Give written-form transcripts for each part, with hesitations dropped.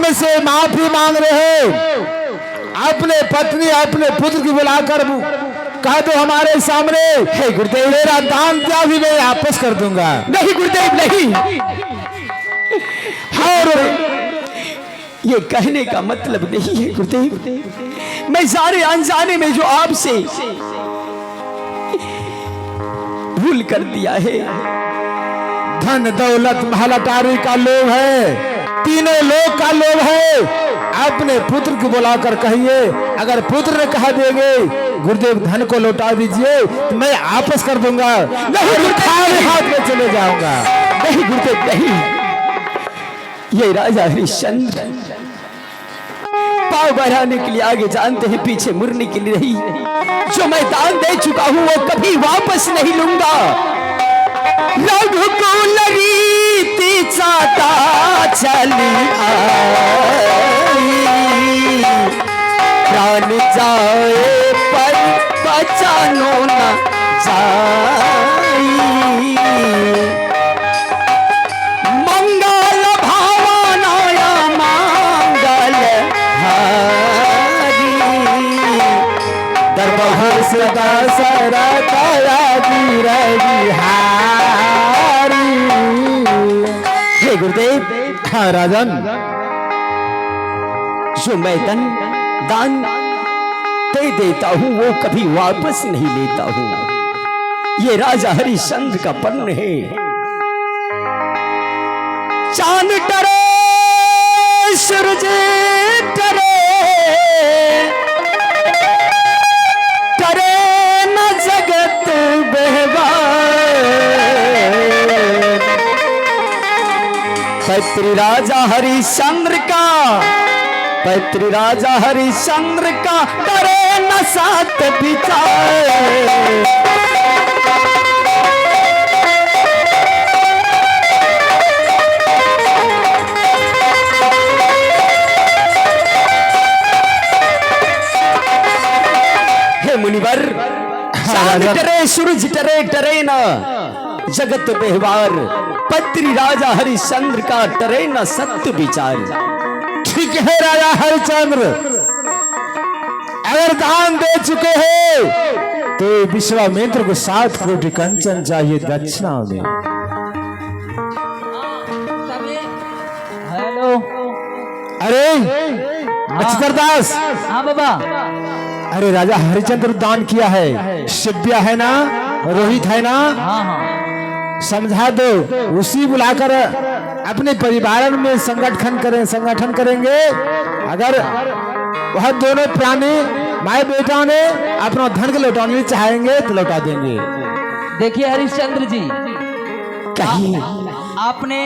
हमसे माफी मांग रहे हो, अपने पत्नी अपने पुत्र की बुलाकर कह दो हमारे सामने। हे गुरुदेव, मेरा दान क्या भी मैं वापस कर दूंगा। नहीं गुरुदेव नहीं, और ये कहने का मतलब नहीं है गुरुदेव। मैं जाने अनजाने में जो आपसे भूल कर दिया है। धन दौलत महल अटारी का लोभ है, तीनों लोग का लोभ है। अपने पुत्र को बुलाकर कहिए, अगर पुत्र ने कहा देंगे गुरुदेव धन को लौटा दीजिए तो मैं वापस कर दूंगा, नहीं खाली हाथ में चले जाऊंगा। नहीं गुरुदेव नहीं, ये राजा हरिश्चंद्र पाव बढ़ाने के लिए आगे जानते हैं, पीछे मुड़ने के लिए नहीं। जो मैं दान दे चुका हूं वो कभी वापस नहीं लूंगा। रघुकुल रीति चाहता चली आई, प्राण जाए पर बचानो न जाई। मंगल भावनाया मंगल हारी, दरबार सदा सरताया हे गुरुदेव। हाँ राजन, जो मैं दान दे देता हूं वो कभी वापस नहीं लेता हूं। ये राजा हरिश्चंद्र का पन्न है। चांद डरे सूरज डरे, डरे न जगत बेहबार। पैतृ राजा हरिश्चंद्र का, पैतृ राजा हरिश्चंद्र का डरे न सात विचार। हे मुनिवर, चांद डरे सूरज डरे, डरे न जगत व्यवहार। पत्री राजा हरिश्चंद्र का डरे न सत्य विचार। ठीक है राजा हरिश्चंद्र, अगर दान दे चुके हैं तो विश्वामित्र को 7 कोटि कंचन चाहिए दक्षिणा में। हेलो, अरे नक्षत्रदास। हाँ बाबा। अरे राजा हरिश्चंद्र दान किया है, शिव्या है ना, रोहित है ना, हाँ हाँ समझा दो। उसी बुलाकर अपने परिवार में संगठन करेंगे। अगर वह दोनों प्राणी माए बेटा ने अपना धन को लौटाने चाहेंगे तो लौटा देंगे। देखिए हरिश्चंद्र जी, कहिए। आपने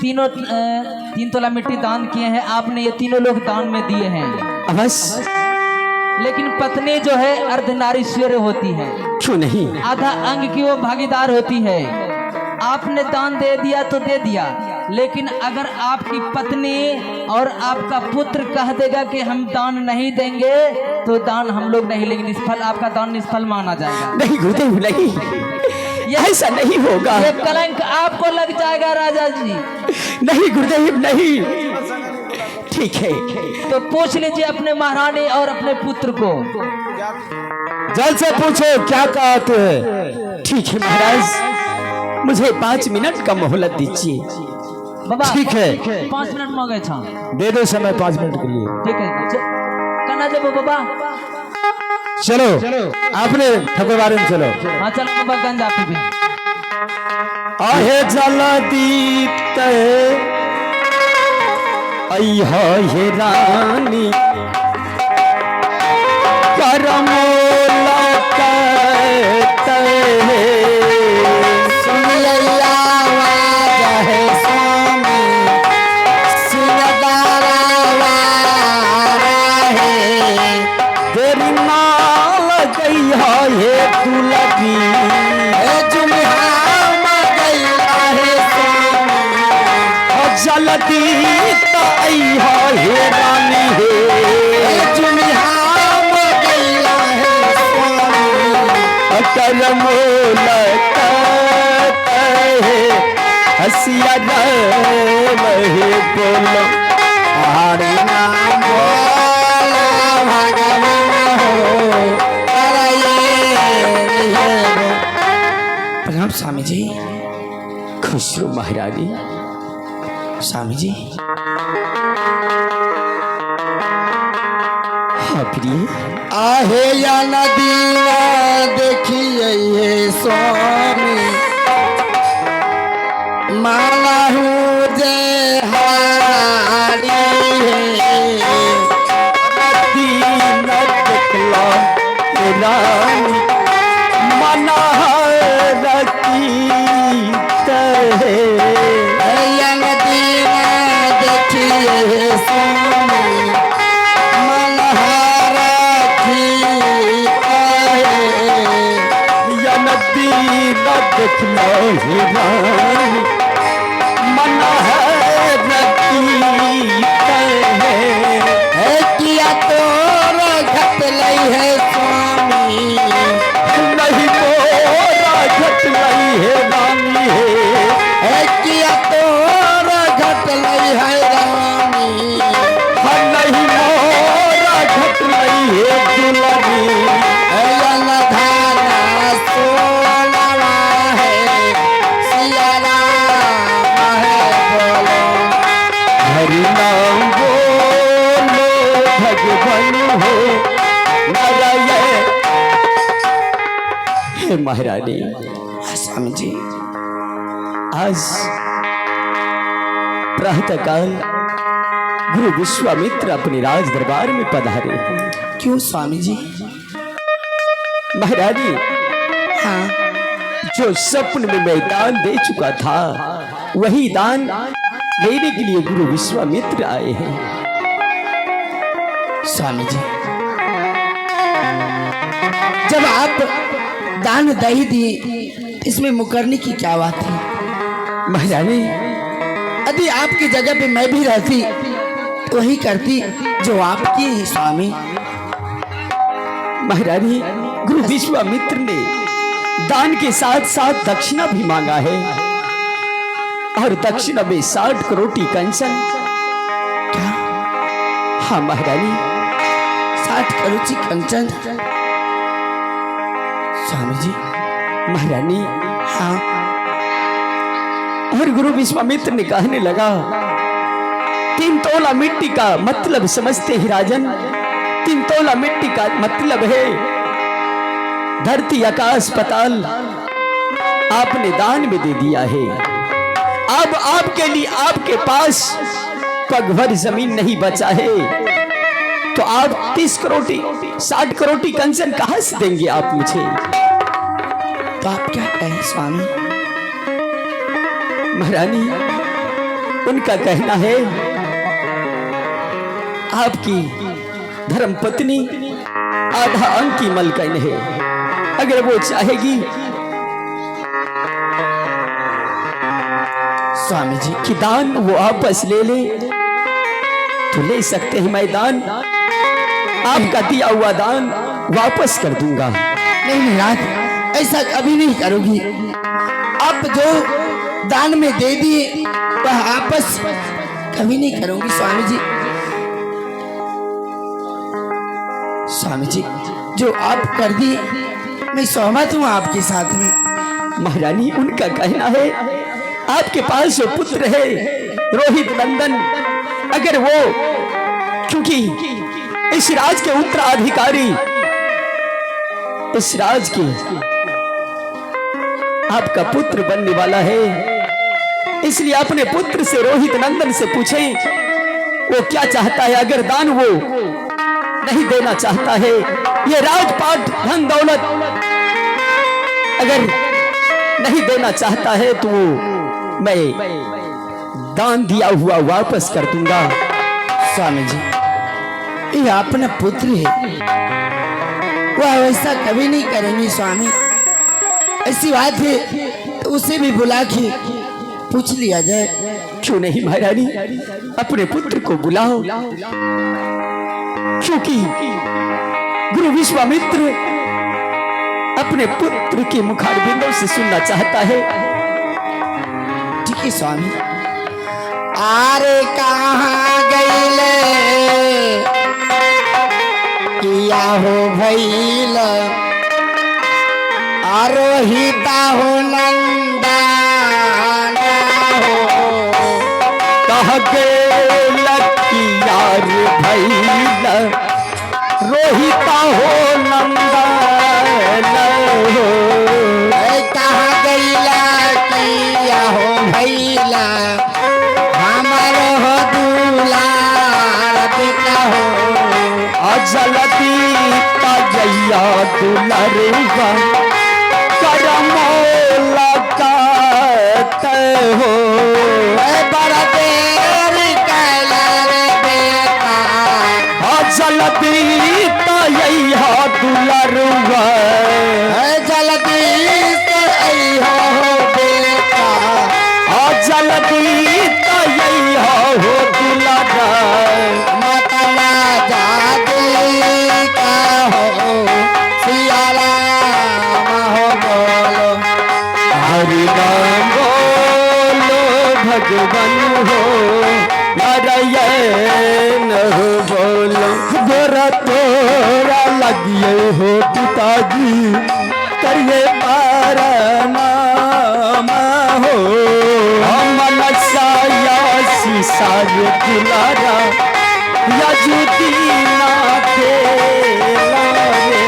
3 तोला मिट्टी दान किए हैं, आपने ये तीनों लोग दान में दिए हैं। अवश्य। लेकिन पत्नी जो है अर्धनारीश्वर होती है, क्यों नहीं? आधा अंग की वो भागीदार होती है। आपने दान दे दिया तो दे दिया, लेकिन अगर आपकी पत्नी और आपका पुत्र कह देगा कि हम दान नहीं देंगे तो दान हम लोग नहीं लेंगे, निष्फल, आपका दान निष्फल माना जाएगा। नहीं गुरुदेव नहीं, ऐसा नहीं होगा। ये कलंक आपको लग जाएगा राजा जी। नहीं गुरुदेव नहीं। ठीक है, तो पूछ लीजिए अपने महारानी और अपने पुत्र को। जल्द से पूछो क्या कहते हैं। ठीक है महाराज, मुझे 5 मिनट का मोहलत दीजिए। बाबा ठीक है, 5 मिनट मांगे छा, दे दो समय 5 मिनट के लिए। ठीक है कहना जब बाबा। चलो अपने ठकुरबाड़ी में चलो। हाँ चलो बाबा, गंज आप भी। आहे जल दीप्त अइहा हे रानी, करमोला कहते सुन लैया वाजा है स्वामी, सिरदारा वारा है। तेरी नाल गैया हे तुलगी, जुम्हा में गैया है स्वामी। जलती अइहा हे रानी हे, जुम्हा में गैया है स्वामी। करमोला कहते हसिया रहे बोलो, हरि नाम बोलो भगवान हो, अरे ये प्रणाम स्वामी जी। खुश रहो महारानी। स्वामी जी हाँ प्रिय, आहे या नदी ना देखिए ये स्वामी, माला हूँ जय हारी दीन दिखला रानी मना रखी तहे। या नदी ना देखिए स्वामी, मनहारा की या नदी न दिखला रानी मना रखी तहे। किया तो घट लई है स्वामी, नहीं मोरा घट लई है रानी है। किया तो घट लई है रानी, नहीं मोरा घट लई है दुलरी। धाना सोना है सिया राम है बोलो, हरि नाम बोलो भगवान हो नारायण। हे महारानी, स्वामी जी आज प्रातःकाल गुरु विश्वामित्र अपने राज दरबार में पधारे। क्यों स्वामी जी? महारानी, हाँ जो स्वप्न में मैं दान दे चुका था वही दान लेने के लिए गुरु विश्वामित्र आए हैं। स्वामी जी, जब आप दान दही दिए इसमें मुकरने की क्या बात है? महारानी, यदि आपकी जगह पे मैं भी रहती तो वही करती जो आपकी है स्वामी। महारानी, गुरु विश्वामित्र ने दान के साथ साथ दक्षिणा भी मांगा है और दक्षिणा में 60 करोटी कंचन। क्या? हाँ महारानी, 60 करोटी कंचन? स्वामी जी, महारानी, हाँ और गुरु विश्वामित्र ने कहने लगा, 3 तोला मिट्टी का मतलब समझते ही राजन? 3 तोला मिट्टी का मतलब है धरती आकाश पताल आपने दान में दे दिया है। अब आपके लिए आपके पास पग भर जमीन नहीं बचा है तो आप 30 करोटी 60 करोटी कंचन कहां से देंगे आप मुझे? तो आप क्या कहें स्वामी? महारानी, उनका कहना है आपकी धर्म पत्नी आधा अंक की मलकन है, अगर वो चाहेगी स्वामी जी कि दान वो वापस ले ले तो ले सकते हैं। मैं दान, आपका दिया हुआ दान वापस कर दूंगा। नहीं महाराज, ऐसा कभी नहीं करोगी। आप जो दान में दे दिए वह वापस कभी नहीं करूंगी स्वामी जी। स्वामी जी, जो आप कर दिए मैं सहमत हूँ आपके साथ में। महारानी, उनका कहना है आपके पास जो पुत्र है रोहित नंदन, अगर वो, क्योंकि इस राज के उत्तराधिकारी, इस राज के आपका पुत्र बनने वाला है, इसलिए अपने पुत्र से रोहित नंदन से पूछें वो क्या चाहता है। अगर दान वो नहीं देना चाहता है, ये राजपाट धन दौलत अगर नहीं देना चाहता है तो मैं दान दिया हुआ वापस कर दूंगा। स्वामी जी, ये अपना पुत्र है, वह वैसा कभी नहीं करेंगे स्वामी। ऐसी बात है तो उसे भी बुला के पूछ लिया जाए। क्यों नहीं महारानी, अपने पुत्र को बुलाओ, क्योंकि गुरु विश्वामित्र अपने पुत्र के मुखारबिंदों से सुनना चाहता है। ठीक है स्वामी। अरे कहाँ गईले किया हो भैल आरोहिता हो नंदन हो कह के लकियार भैल रोहिता हो नंदन हो कहाँ गईला किया हो भैला हमार हो दुलार पिता हो अजलती तजैया दुलरुआ करमोला कात हो बड़ा देर कैला रे बेटा अजलती तजैया दुलरुआ जल्दी से अइहो बेटा अजलती तजैया हो दुलरा मतला जादी का हो सियाला हो बोलो हरि नाम बोलो भगवान हो नारायण हो बोलो गोरा तोरा लगिए हो पिताजी करिए पारा नाम हो मन साया सार दुलारा यजुदी ना खेला रे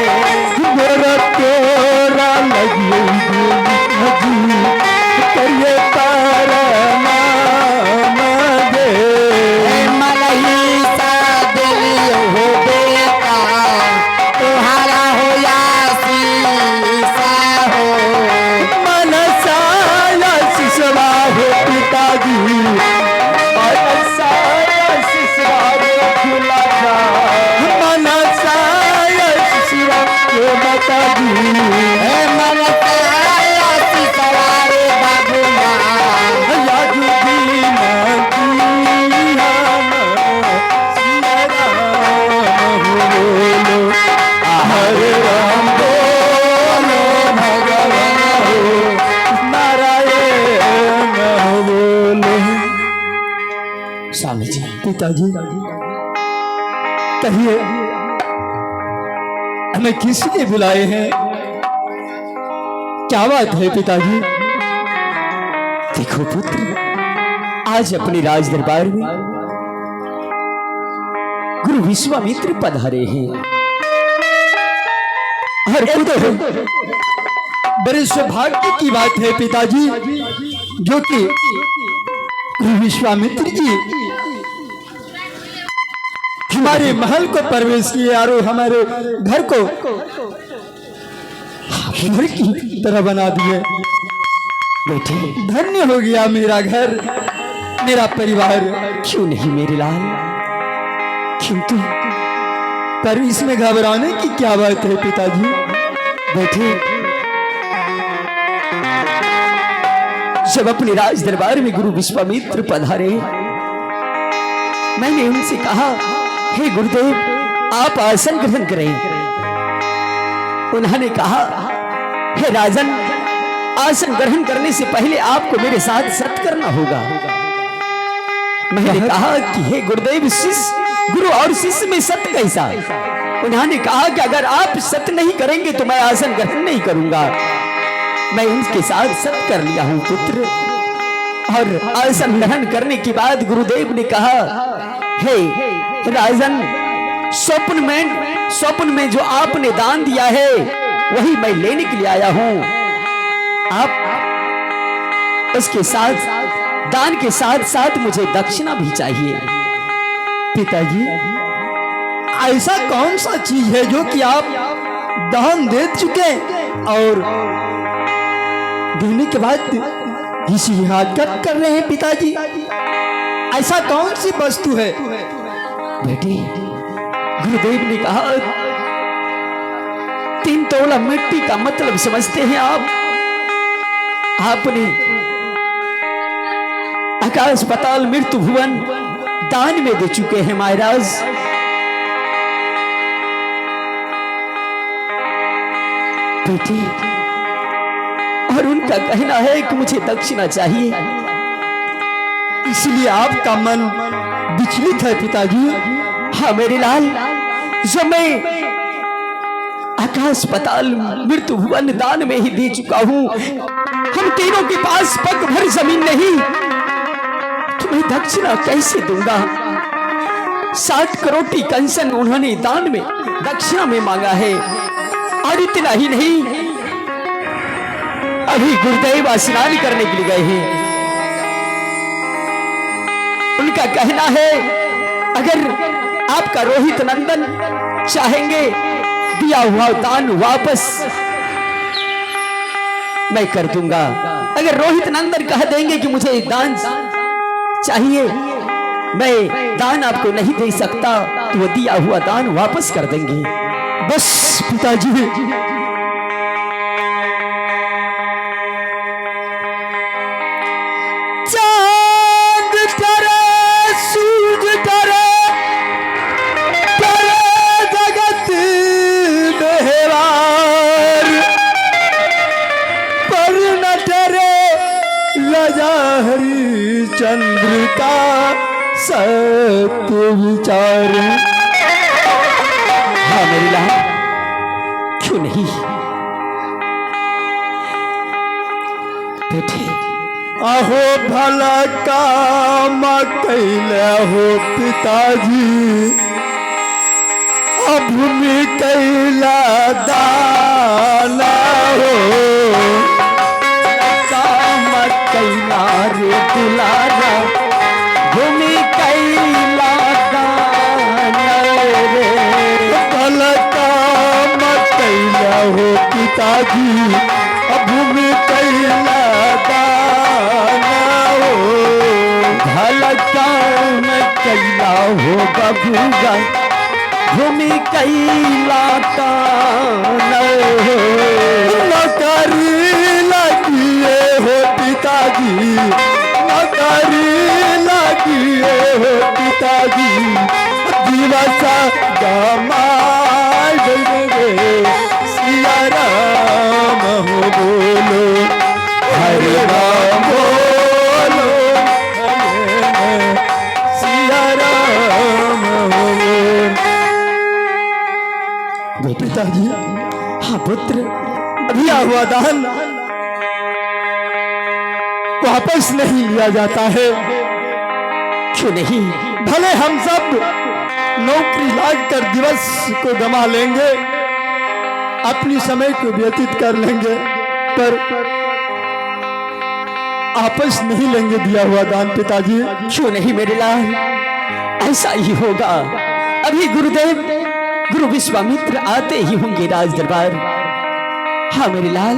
गोरा तोरा लगिए करिए पारा नाम दे मलही सा दिल हो बेटा तुम्हारा हो या शीशा हो मनसाया शिशवा हो पिताजी मनसाया शिशवा हो दुलारा मनसाया शिशवा हो माताजी मन साया सवारे बाबूला यजुदी ना बोलो हरे राम बोलो भगवान हो नारायण बोलो स्वामी जी पिताजी कहिए हमें किस लिए बुलाए हैं क्या बात है पिताजी देखो पुत्र आज अपने राज दरबार में गुरु विश्वामित्र पधारे हैं और पुत्र बड़े सौभाग्य की बात है पिताजी जो कि गुरु विश्वामित्र जी हमारे महल को प्रवेश किए और हमारे घर को घर की तरह बना दिए बेटे धन्य हो गया मेरा घर मेरा परिवार क्यों नहीं मेरे लाल किंतु पर इसमें घबराने की क्या बात है पिताजी बेटे जब अपने राज दरबार में गुरु विश्वामित्र पधारे मैंने उनसे कहा हे गुरुदेव आप आसन ग्रहण करें उन्होंने कहा हे राजन आसन ग्रहण करने से पहले आपको मेरे साथ सत्य करना होगा मैंने कहा कि हे गुरुदेव शिष्य गुरु और शिष्य में सत्य कैसा उन्होंने कहा कि अगर आप सत्य नहीं करेंगे तो मैं आसन ग्रहण नहीं करूंगा मैं उनके साथ सत्य कर लिया हूं पुत्र और आसन ग्रहण करने के बाद गुरुदेव ने कहा हे राजन स्वप्न में जो आपने दान दिया है वही मैं लेने के लिए आया हूं आप उसके साथ दान के साथ साथ मुझे दक्षिणा भी चाहिए पिताजी ऐसा कौन सा चीज है जो कि आप दान दे चुके और देने के बाद इसी हाथ कर रहे हैं पिताजी ऐसा कौन सी वस्तु है बेटी गुरुदेव ने कहा 3 तोला मिट्टी का मतलब समझते हैं आप आपने आकाश पाताल मृत्यु भुवन दान में दे चुके हैं महाराज बेटी और उनका कहना है कि मुझे दक्षिणा चाहिए इसलिए आपका मन विचलित है पिताजी। हाँ मेरे लाल, जो मैं आकाश पताल मृत्यु भुवन दान में ही दे चुका हूं, हम तीनों के पास पग भर जमीन नहीं, तुम्हें दक्षिणा कैसे दूंगा? 60 करोड़ की कंसन उन्होंने दान में दक्षिणा में मांगा है। और इतना ही नहीं, अभी गुरुदेव स्नान करने के लिए गए हैं। उनका कहना है अगर आपका रोहित नंदन चाहेंगे दिया हुआ दान वापस मैं कर दूंगा। अगर रोहित नंदन कह देंगे कि मुझे दान चाहिए, मैं दान आपको नहीं दे सकता, तो वो दिया हुआ दान वापस कर देंगे। बस पिताजी। चांद करे सूरज करे करे जगत मेहवार, पर न डरे राजा हरिश्चंद्र का सत्य विचार। हाँ मेरी लाल, क्यों नहीं बेटे? अहो भला काम कैले हो पिताजी, भूमि कैला दाना हो, काम कैला रे दुलारा, भूमि कैला दाना रे। भला काम कैला हो पिताजी, भूमि कैला दाना हो, भला काम कैला हो बबूगा, भूमि कैला दाना हो। नौकरी लगिए हो पिताजी, नौकरी लगिए हो पिताजी, दिवस गमाए गे सिया राम हो बोलो, हरे राम बोलो, सिया राम हो बोलो। पिताजी, हाँ पुत्र, दिया हुआ दान वापस नहीं लिया जाता है। क्यों नहीं? भले हम सब नौकरी लागकर दिवस को गमा लेंगे, अपनी समय को व्यतीत कर लेंगे, पर वापस नहीं लेंगे दिया हुआ दान पिताजी। क्यों नहीं मेरे लाल, ऐसा ही होगा। अभी गुरुदेव गुरु विश्वामित्र आते ही होंगे राज दरबार। हाँ मेरे लाल,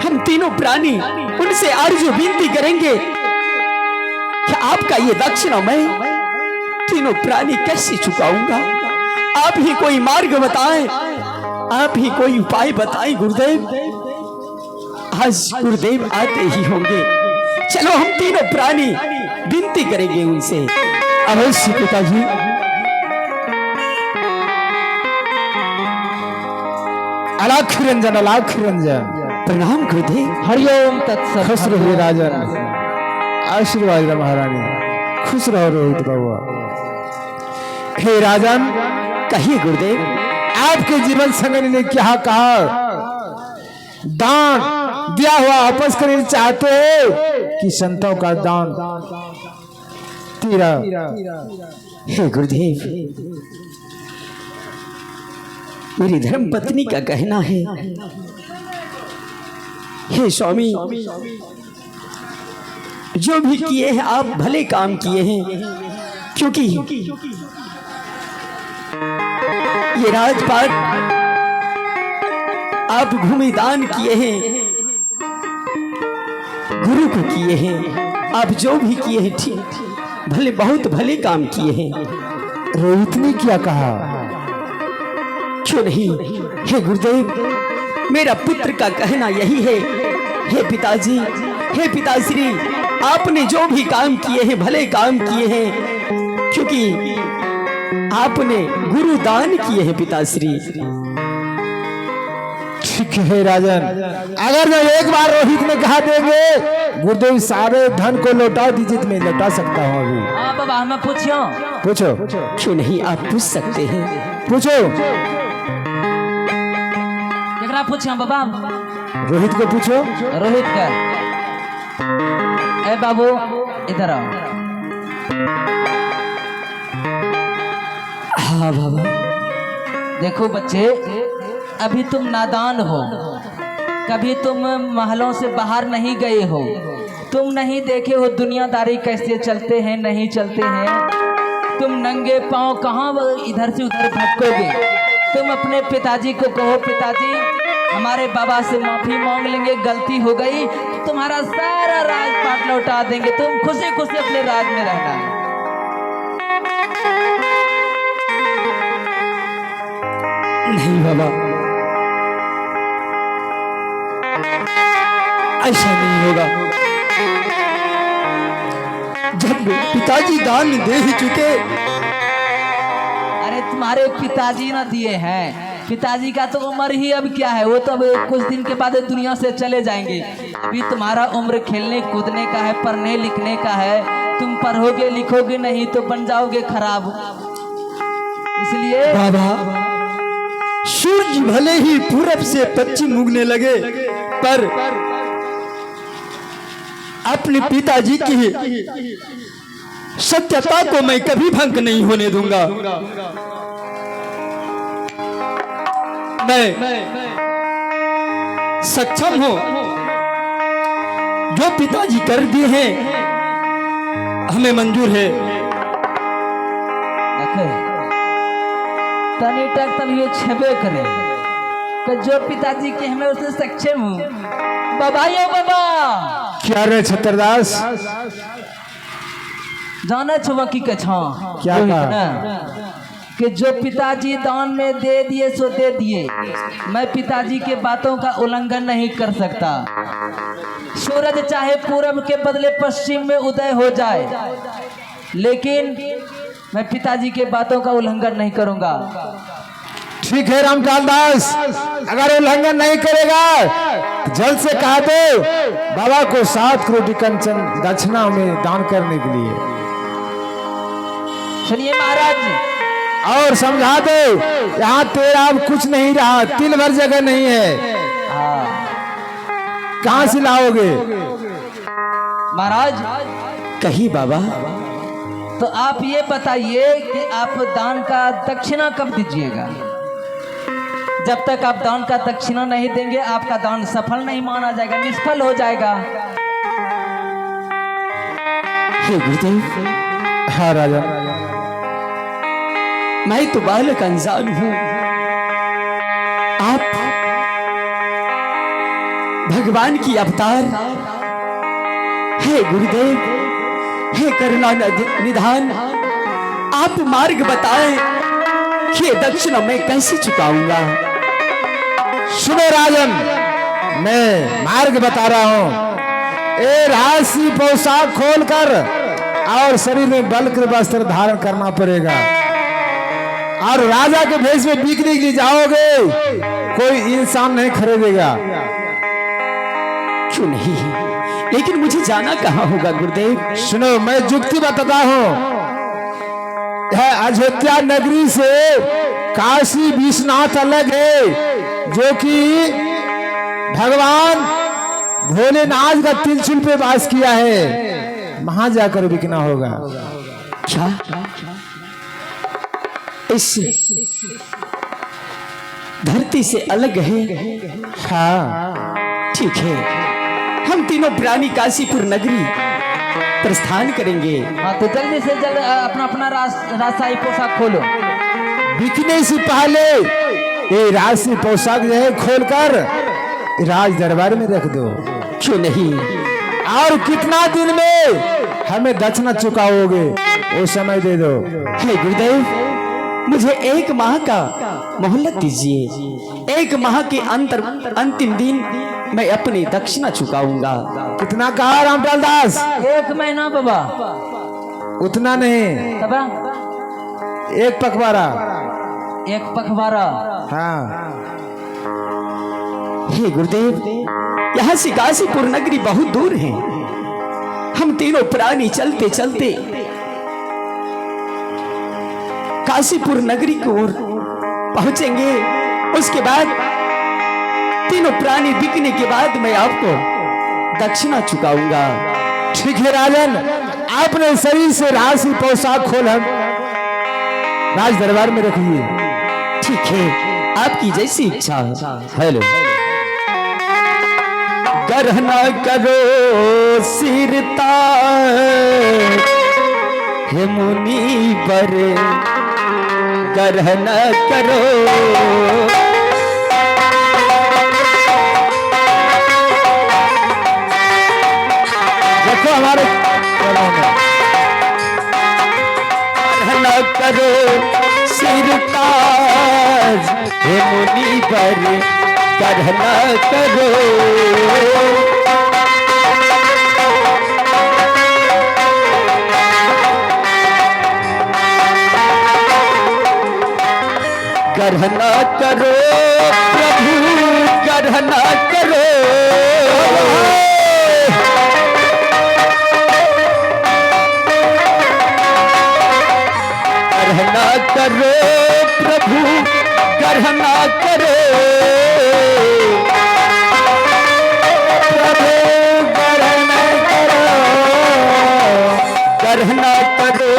हम तीनों प्राणी उनसे आरजू विनती करेंगे कि आपका ये दक्षिणा मैं तीनों प्राणी कैसे चुकाऊंगा? आप ही कोई मार्ग बताएं, आप ही कोई उपाय बताएं गुरुदेव। आज गुरुदेव आते ही होंगे, चलो हम तीनों प्राणी विनती करेंगे उनसे। अवश्य पिताजी। अलाख रंजन, अलाख रंजन। प्रणाम गुरुदेव। हरिओम तत्सत। खुश रहो राजन, आशीर्वाद महारानी, खुश रहो रोहित बाबा। हे राजन, कहिए गुरुदेव। आपके जीवन संगनी ने क्या कहा? दान दिया हुआ वापस करना चाहते हो कि संतों का दान तेरा? हे गुरुदेव, मेरी धर्म पत्नी का कहना है, हे स्वामी, जो भी किए हैं आप भले काम किए हैं, क्योंकि ये राजपाट आप भूमि दान किए हैं, गुरु को किए हैं, आप जो भी किए हैं ठीक, भले बहुत भले काम किए हैं। रोहित ने क्या कहा? क्यों नहीं? हे गुरुदेव, मेरा पुत्र का कहना यही है, हे पिताजी, हे पिताश्री, आपने जो भी काम किए हैं भले काम किए हैं, क्योंकि आपने गुरु दान किए हैं पिताश्री। ठीक है राजन, अगर जब एक बार रोहित ने कहा देंगे गुरुदेव सारे धन को लौटा दीजिए तो मैं लौटा सकता हूँ अभी। हाँ बाबा हमें पूछियो। पूछो क्यों नहीं, आप पूछ सकते हैं। पूछो। केकरा पूछियो बाबा? रोहित को पूछो। रोहित का। ए बाबू इधर आओ। हाँ बाबा। देखो बच्चे, अभी तुम नादान हो, कभी तुम महलों से बाहर नहीं गए हो, तुम नहीं देखे हो दुनियादारी कैसे चलते हैं नहीं चलते हैं। तुम नंगे पांव कहाँ इधर से उधर भटकोगे। तुम अपने पिताजी को कहो पिताजी हमारे बाबा से माफी मांग लेंगे, गलती हो गई, तुम्हारा सारा राजपाट लौटा देंगे, तुम खुशी खुशी अपने राज में रहना। नहीं बाबा, ऐसा नहीं होगा। जब पिताजी दान दे ही चुके। अरे तुम्हारे पिताजी ना दिए हैं, पिताजी का तो उम्र ही अब क्या है, वो तो अब कुछ दिन के बाद दुनिया से चले जाएंगे। अभी तुम्हारा उम्र खेलने कूदने का है, पढ़ने लिखने का है। तुम पढ़ोगे लिखोगे नहीं तो बन जाओगे खराब। इसलिए बाबा, सूरज भले ही पूरब से पश्चिम उगने लगे, पर अपने पिताजी की सत्यता को मैं कभी भंग नहीं होने दूंगा। मैं सक्षम हूं, जो पिताजी कर दिए हैं हमें मंजूर है। तनी तक तब ये छबे करे कि जो पिताजी के हमें उससे सक्षम हूँ। बाबा यो बाबा क्या रे छत्रदास, जाना छुआ की कछा क्या रोहित कहा? ना, कि जो पिताजी दान में दे दिए सो दे दिए, मैं पिताजी के बातों का उल्लंघन नहीं कर सकता। सूरज चाहे पूरब के बदले पश्चिम में उदय हो जाए, लेकिन मैं पिताजी के बातों का उल्लंघन नहीं करूंगा। ठीक है रामपाल दास, अगर उल्लंघन नहीं करेगा तो जल्द से कहा दो बाबा को 7 करोड़ कंचन दक्षिणा में दान करने के लिए। सुनिए महाराज, और समझा दो यहाँ तेरा अब कुछ नहीं रहा, तिल भर जगह नहीं है। कहाँ से लाओगे? महाराज कही बाबा। तो आप ये बताइए कि आप दान का दक्षिणा कब दीजिएगा? जब तक आप दान का दक्षिणा नहीं देंगे आपका दान सफल नहीं माना जाएगा, निष्फल हो जाएगा। हे गुरुदेव। हाँ राजा, मैं तो बालक अनजान हूं, आप भगवान की अवतार। हे गुरुदेव, हे करुणा निधान, आप मार्ग बताएं कि दक्षिणा मैं कैसे चुकाऊंगा। सुनो राजन, मैं मार्ग बता रहा हूँ। ए राशि पोशाक खोलकर और शरीर में बल के वस्त्र धारण करना पड़ेगा, और राजा के भेष में बिकने के लिए जाओगे, कोई इंसान नहीं खरीदेगा। क्यों नहीं, लेकिन मुझे जाना कहाँ होगा गुरुदेव? सुनो, मैं जुक्ति बताता हूँ। अयोध्या नगरी से काशी विश्वनाथ अलग है, जो कि भगवान भोलेनाथ का त्रिशूल पे वास किया है, वहां जाकर बिकना होगा। क्या इस धरती से अलग है? हाँ ठीक है, हम तीनों प्राणी काशीपुर नगरी प्रस्थान करेंगे। हाँ तो जल्दी से जल्द अपना अपना राजशाही पोशाक खोलो। बिकने से पहले ये राशि पोशाक जो है खोलकर राज दरबार में रख दो। क्यों नहीं? और कितना दिन में हमें दक्षिणा चुकाओगे वो समय दे दो। हे गुरुदेव, मुझे 1 माह का मोहलत दीजिए। 1 माह के अंतिम दिन मैं अपनी दक्षिणा चुकाऊंगा। कितना कहा रामपाल दास? 1 महीना बाबा। उतना नहीं, तब 1 पखवाड़ा। 1 पखवाड़ा। हाँ हे गुरुदेव, यहाँ से काशीपुर नगरी बहुत दूर है। हम तीनों प्राणी चलते चलते काशीपुर नगरी की ओर पहुंचेंगे। उसके बाद तीनों प्राणी बिकने के बाद मैं आपको दक्षिणा चुकाऊंगा। ठीक है राजन, आपने शरीर से राशि पोशाक खोल हम राज दरबार में रखिए। ठीक है, आपकी जैसी इच्छा। हेलो, गरहना करो सिरता हे मुनि पर, गरहना करो। देखो हमारे गरहना करो सिरताज हे मुनि पर, गरहना करो। गरहना करो प्रभु, गरहना करो। गरहना करो प्रभु, गरहना करो। प्रभु गरहना करो, गरहना करो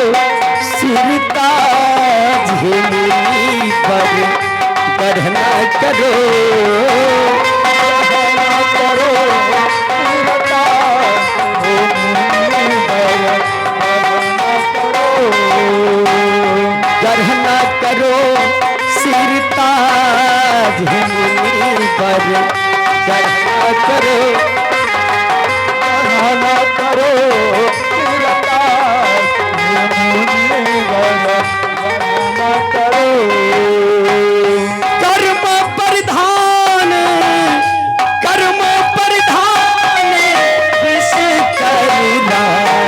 सिरताज हे मुनि पर, गरहना करो। गरहना करो सिरताज हे मुनि पर, गरहना करो सिरताज हे मुनि पर, गरहना करो।